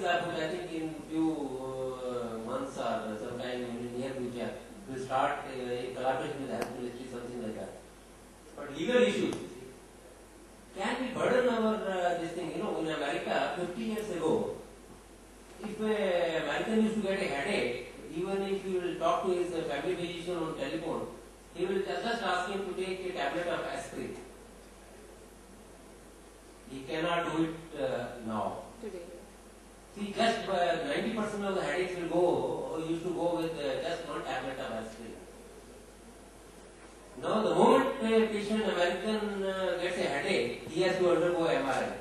lab, which I think in few months or sometime in near future, will start in collaboration with the health ministry, something like that. But legal issues can we burden our this thing? You know, in America, 50 years ago, if an American used to get a headache, even if you will talk to his family physician on telephone, he will just ask him to take a tablet of aspirin. He cannot do it now. Today. See, just 90% of the headaches will go, used to go with just one tablet of aspirin. Now, the moment a patient, American, gets a headache, he has to undergo MRI.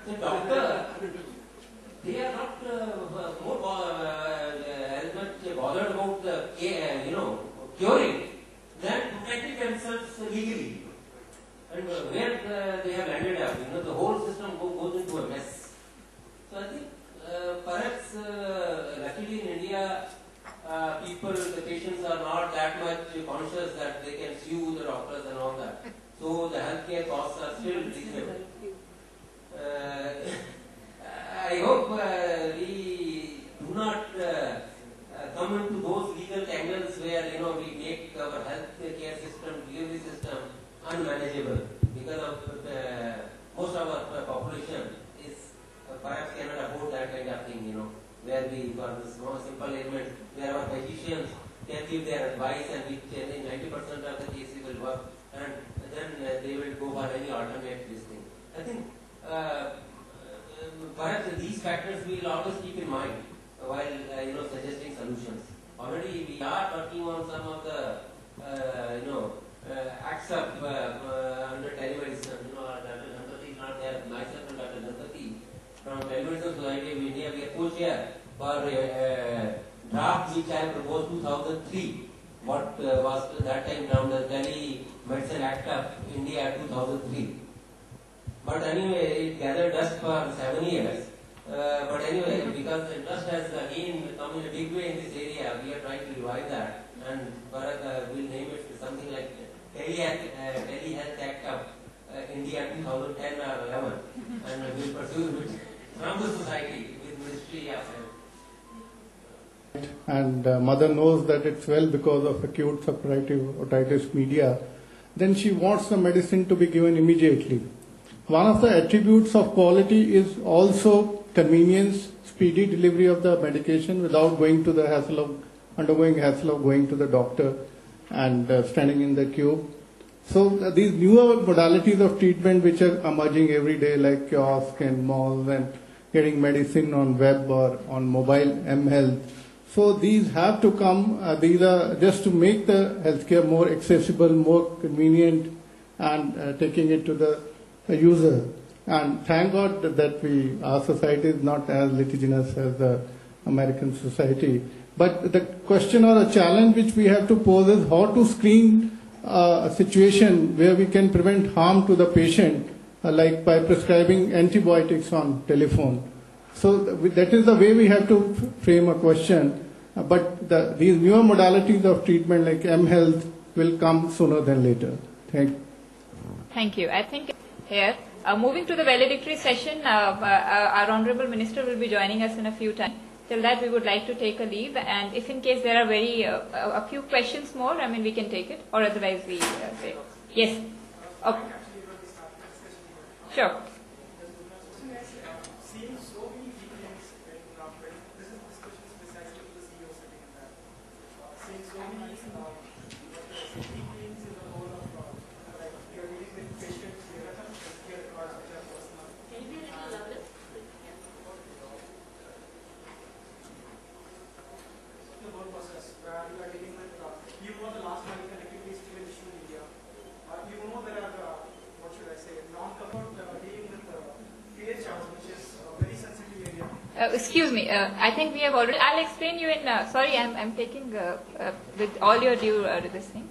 So, doctor, they are not as much bothered about the curing than protecting themselves legally. And where they have landed up, the whole system goes into a mess. So I think perhaps luckily in India, the patients are not that much conscious that they can sue the doctors and all that. So the healthcare costs are still reasonable. I hope we do not come into those legal tangles where we make our healthcare system, delivery system unmanageable because of most of our population is perhaps cannot afford that kind of thing. Where we for this simple ailment where our physicians can give their advice and which in 90% of the cases will work, and then they will go for any alternate this thing. I think perhaps these factors we will always keep in mind while suggesting solutions. Already we are working on some of the acts of under telemedicine. Dr. Ghanpati is not there. Myself and Dr. Ghanpati from Telemedicine Society of India, we are co-chair for a draft which I proposed 2003. What was that time termed the Telemedicine Act of India 2003. But anyway, it gathered dust for 7 years. But anyway, because the interest has again come in a big way in this area, we are trying to revive that, and we'll name it something like Telehealth Act of India 2010 or 11, and we'll pursue it from the society with Ministry of Health. And mother knows that it's well because of acute suppurative otitis media, then she wants the medicine to be given immediately. One of the attributes of quality is also convenience, speedy delivery of the medication without going to the undergoing hassle of going to the doctor and standing in the queue. So these newer modalities of treatment which are emerging every day, like kiosks and malls and getting medicine on web or on mobile mHealth. So these have to come, these are just to make the healthcare more accessible, more convenient, and taking it to the user. And thank God that our society is not as litigious as the American society. But the question or the challenge which we have to pose is how to screen a situation where we can prevent harm to the patient, like by prescribing antibiotics on telephone. So that is the way we have to frame a question. But these newer modalities of treatment like mHealth will come sooner than later. Thank you. I think here, moving to the valedictory session, our Honorable Minister will be joining us in a few times. Till that, we would like to take a leave, and if in case there are a few questions more, we can take it, or otherwise we say. Yes. Okay. Sure. Excuse me, I think we have already, I'll explain you in, sorry, I'm taking with all your due this thing.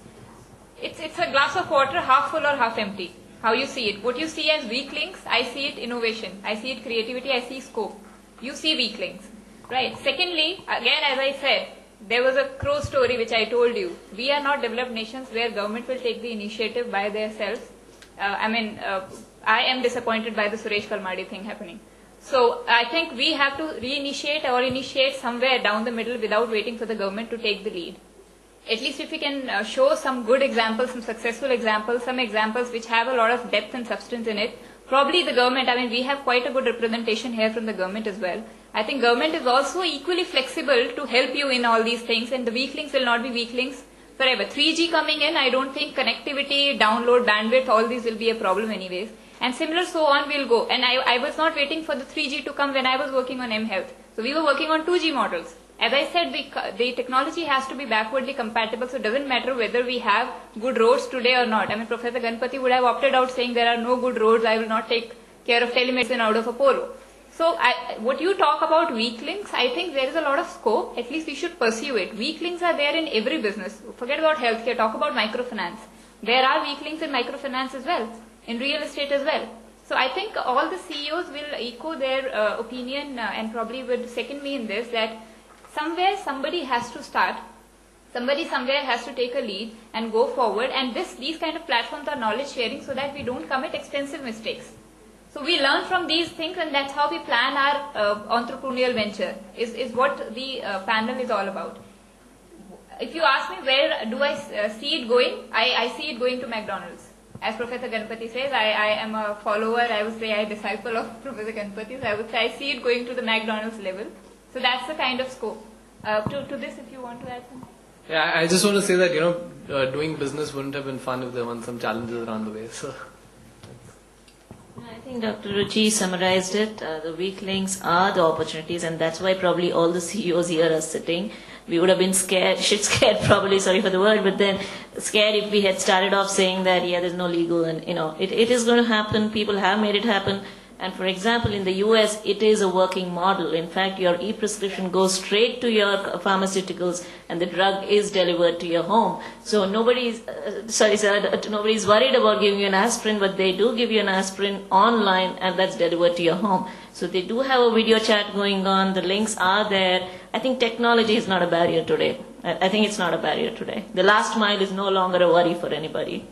It's a glass of water, half full or half empty. How you see it. What you see as weak links, I see it innovation. I see it creativity, I see scope. You see weak links. Right. Secondly, again, as I said, there was a crow story which I told you. We are not developed nations where government will take the initiative by themselves. I am disappointed by the Suresh Kalmadi thing happening. So I think we have to reinitiate or initiate somewhere down the middle without waiting for the government to take the lead. At least if we can show some good examples, some successful examples, some examples which have a lot of depth and substance in it, probably the government, I mean, we have quite a good representation here from the government as well. I think government is also equally flexible to help you in all these things, and the weak links will not be weak links forever. 3G coming in, I don't think connectivity, download, bandwidth, all these will be a problem anyways. And similar so on will go. And I was not waiting for the 3G to come when I was working on mHealth. So we were working on 2G models. As I said, the technology has to be backwardly compatible, so it doesn't matter whether we have good roads today or not. I mean, Professor Ganpati would have opted out saying there are no good roads, I will not take care of telemedicine out of Apollo. So what you talk about weak links, I think there is a lot of scope, at least we should pursue it. Weak links are there in every business. Forget about healthcare, talk about microfinance. There are weak links in microfinance as well, in real estate as well. So I think all the CEOs will echo their opinion and probably would second me in this, that somewhere somebody has to start, somebody somewhere has to take a lead and go forward, and these kind of platforms are knowledge sharing so that we don't commit expensive mistakes. So we learn from these things, and that's how we plan our entrepreneurial venture, is what the panel is all about. If you ask me where do I see it going, I see it going to McDonald's. As Professor Ganpati says, I am a follower, I would say a disciple of Professor Ganpati, so I would say I see it going to the McDonald's level. So that's the kind of scope. To this, if you want to add something. Yeah, I just want to say that, doing business wouldn't have been fun if there weren't some challenges around the way. So, I think Dr. Ruchi summarized it. The weak links are the opportunities, and that's why probably all the CEOs here are sitting. We would have been scared, shit scared probably, sorry for the word, but then scared if we had started off saying that, yeah, there's no legal, and it is going to happen. People have made it happen. And for example, in the US, it is a working model. In fact, your e-prescription goes straight to your pharmaceuticals and the drug is delivered to your home. So nobody's worried about giving you an aspirin, but they do give you an aspirin online and that's delivered to your home. So they do have a video chat going on. The links are there. I think technology is not a barrier today. I think it's not a barrier today. The last mile is no longer a worry for anybody.